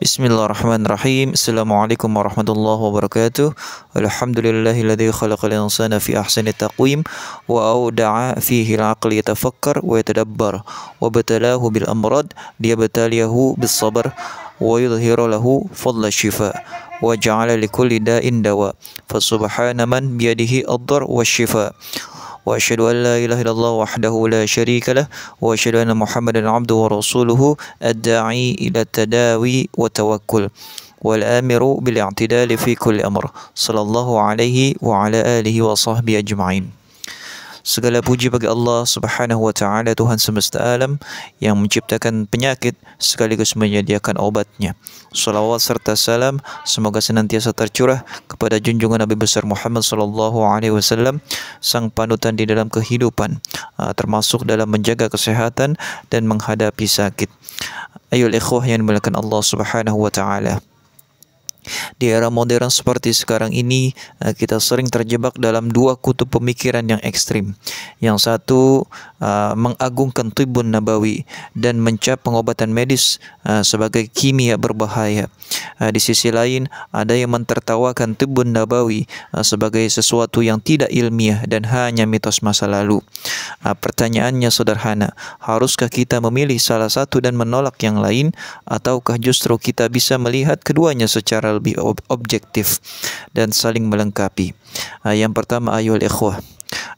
Bismillahirrahmanirrahim. Assalamualaikum warahmatullahi wabarakatuh. Alhamdulillahilladzi khalaqal insana fi ahsani taqwim wa awda'a fihi al-aqli yatafakkar wa yatadabbar wa batalahu bil amrad liyabtaliyahu bis sabr wa yudhhiru lahu fadla shifa wa ja'ala likulli da'in dawa fa subhana man biyadihi ad-dar wasyifa wa asyhadu an la ilaha illallah wahdahu la syarika lah wa asyhadu anna Muhammadan abduhu wa rasuluhu ad-da'i ila tadawi wa tawakkul wal amiru bil i'tidali fi kulli amr sallallahu alaihi wa ala alihi wa sahbihi ajma'in. Segala puji bagi Allah Subhanahu wa taala, Tuhan semesta alam yang menciptakan penyakit sekaligus menyediakan obatnya. Salawat serta salam semoga senantiasa tercurah kepada junjungan Nabi besar Muhammad sallallahu alaihi wasallam, sang panutan di dalam kehidupan, termasuk dalam menjaga kesehatan dan menghadapi sakit. Ayol ikhwah yang dimuliakan Allah Subhanahu wa taala. Di era modern seperti sekarang ini, kita sering terjebak dalam dua kutub pemikiran yang ekstrim. Yang satu mengagungkan tibbun nabawi dan mencap pengobatan medis sebagai kimia berbahaya. Di sisi lain, ada yang mentertawakan tibbun nabawi sebagai sesuatu yang tidak ilmiah dan hanya mitos masa lalu. Pertanyaannya sederhana, haruskah kita memilih salah satu dan menolak yang lain, ataukah justru kita bisa melihat keduanya secara lebih objektif dan saling melengkapi? Yang pertama, ayol ikhwah,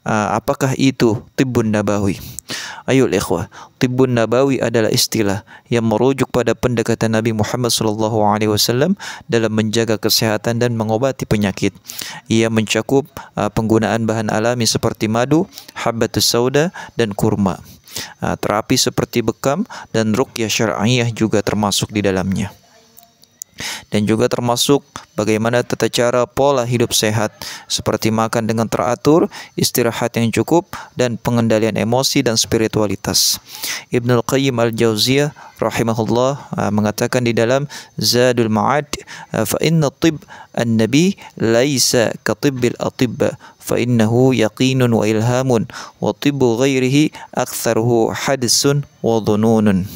apakah itu tibbun nabawi? Ayol ikhwah, tibbun nabawi adalah istilah yang merujuk pada pendekatan Nabi Muhammad SAW dalam menjaga kesehatan dan mengobati penyakit. Ia mencakup penggunaan bahan alami seperti madu, habbatus sauda, dan kurma. Terapi seperti bekam dan ruqyah syar'iyah juga termasuk di dalamnya. Dan juga termasuk bagaimana tata cara pola hidup sehat seperti makan dengan teratur, istirahat yang cukup, dan pengendalian emosi dan spiritualitas. Ibnul Qayyim al-Jauziyah rahimahullah mengatakan di dalam Zadul Ma'ad, fa inna tibb an-nabi laisa ka tibbil atibba fa innahu yaqinun wa ilhamun wa tibbu ghairihi aktsaruhu hadsun wa dhununun.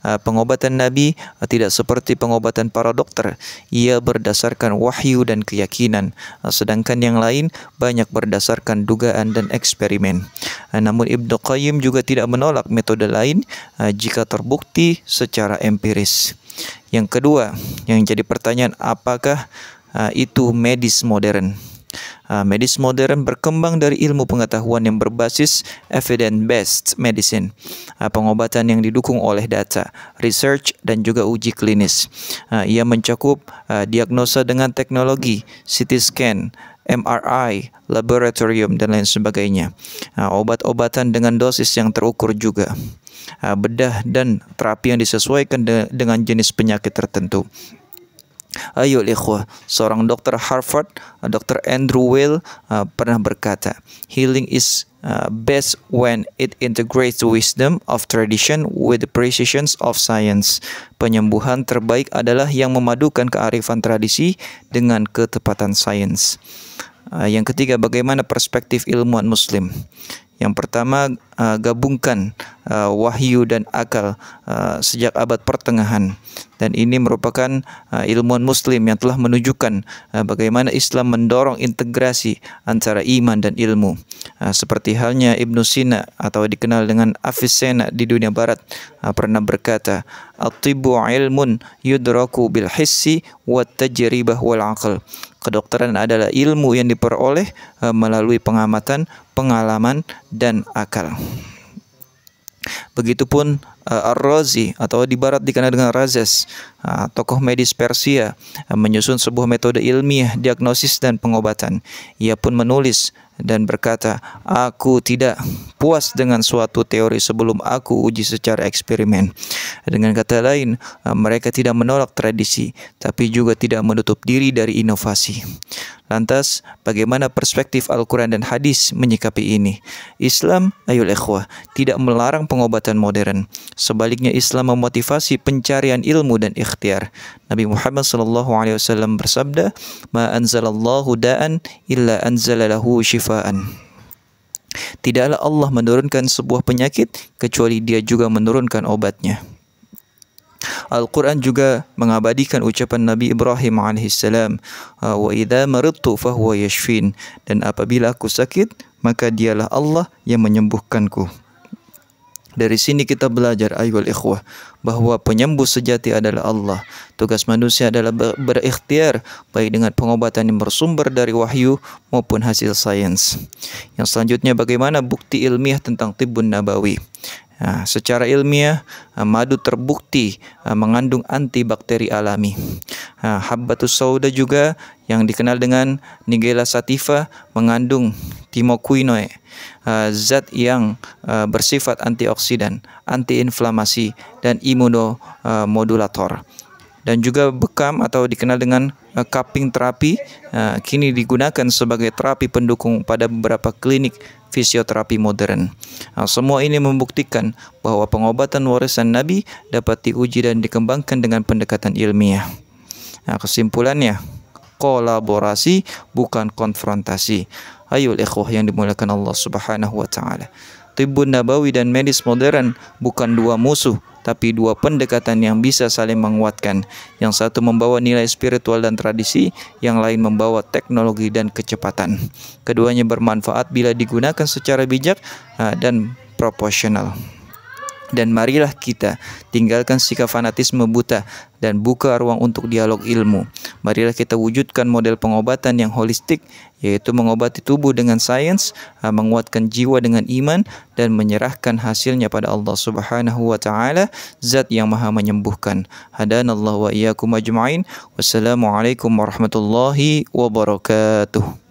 Pengobatan Nabi tidak seperti pengobatan para dokter. Ia berdasarkan wahyu dan keyakinan, sedangkan yang lain banyak berdasarkan dugaan dan eksperimen. Namun Ibnu Qayyim juga tidak menolak metode lain jika terbukti secara empiris. Yang kedua, yang jadi pertanyaan, apakah itu medis modern? Medis modern berkembang dari ilmu pengetahuan yang berbasis evidence-based medicine, pengobatan yang didukung oleh data, research, dan juga uji klinis. Ia mencakup diagnosa dengan teknologi, CT scan, MRI, laboratorium, dan lain sebagainya. Obat-obatan dengan dosis yang terukur juga. Bedah dan terapi yang disesuaikan dengan jenis penyakit tertentu. Ayo ikhwah, seorang dokter Harvard, Dr. Andrew Weil, pernah berkata, healing is best when it integrates the wisdom of tradition with the precision of science. Penyembuhan terbaik adalah yang memadukan kearifan tradisi dengan ketepatan sains. Yang ketiga, bagaimana perspektif ilmuwan muslim? Yang pertama, gabungkan wahyu dan akal sejak abad pertengahan. Dan ini merupakan ilmuwan muslim yang telah menunjukkan bagaimana Islam mendorong integrasi antara iman dan ilmu. Seperti halnya Ibnu Sina atau dikenal dengan Avicenna di dunia barat pernah berkata, at-tibbu ilmun yudraku bil hissi wat tajribah wal aql. Kedokteran adalah ilmu yang diperoleh melalui pengamatan, pengalaman, dan akal. Begitupun Ar-Razi atau di barat dikenal dengan Razes, tokoh medis Persia, menyusun sebuah metode ilmiah diagnosis dan pengobatan. Ia pun menulis dan berkata, aku tidak puas dengan suatu teori sebelum aku uji secara eksperimen. Dengan kata lain, mereka tidak menolak tradisi, tapi juga tidak menutup diri dari inovasi. Lantas, bagaimana perspektif Al-Quran dan hadis menyikapi ini? Islam, ayol ikhwah, tidak melarang pengobatan modern. Sebaliknya, Islam memotivasi pencarian ilmu dan ikhtiar. Nabi Muhammad SAW bersabda, ma anzalallahu da'an illa anzalalahu shifaan. Tidaklah Allah menurunkan sebuah penyakit kecuali Dia juga menurunkan obatnya. Al-Quran juga mengabadikan ucapan Nabi Ibrahim alaihissalam, wa idza maridtu fahuwa yashfin, dan apabila aku sakit maka dialah Allah yang menyembuhkanku. Dari sini kita belajar ayyuhal ikhwah bahwa penyembuh sejati adalah Allah. Tugas manusia adalah berikhtiar baik dengan pengobatan yang bersumber dari wahyu maupun hasil sains. Yang selanjutnya, bagaimana bukti ilmiah tentang tibbun nabawi. Secara ilmiah, madu terbukti mengandung antibakteri alami. Habbatus sauda juga yang dikenal dengan Nigella sativa mengandung thymoquinoid, zat yang bersifat antioksidan, antiinflamasi, dan imunomodulator. Dan juga bekam atau dikenal dengan cupping terapi kini digunakan sebagai terapi pendukung pada beberapa klinik fisioterapi modern. Semua ini membuktikan bahwa pengobatan warisan Nabi dapat diuji dan dikembangkan dengan pendekatan ilmiah. Kesimpulannya, kolaborasi bukan konfrontasi. Ayo ikhwah yang dimuliakan Allah Subhanahu wa taala. Tibbun nabawi dan medis modern bukan dua musuh, tapi dua pendekatan yang bisa saling menguatkan. Yang satu membawa nilai spiritual dan tradisi, yang lain membawa teknologi dan kecepatan. Keduanya bermanfaat bila digunakan secara bijak dan proporsional. Dan marilah kita tinggalkan sikap fanatisme buta dan buka ruang untuk dialog ilmu. Marilah kita wujudkan model pengobatan yang holistik, yaitu mengobati tubuh dengan sains, menguatkan jiwa dengan iman, dan menyerahkan hasilnya pada Allah Subhanahu wa taala, zat yang maha menyembuhkan. Hadanallahu wa iyyakum ajma'in. Wassalamualaikum warahmatullahi wabarakatuh.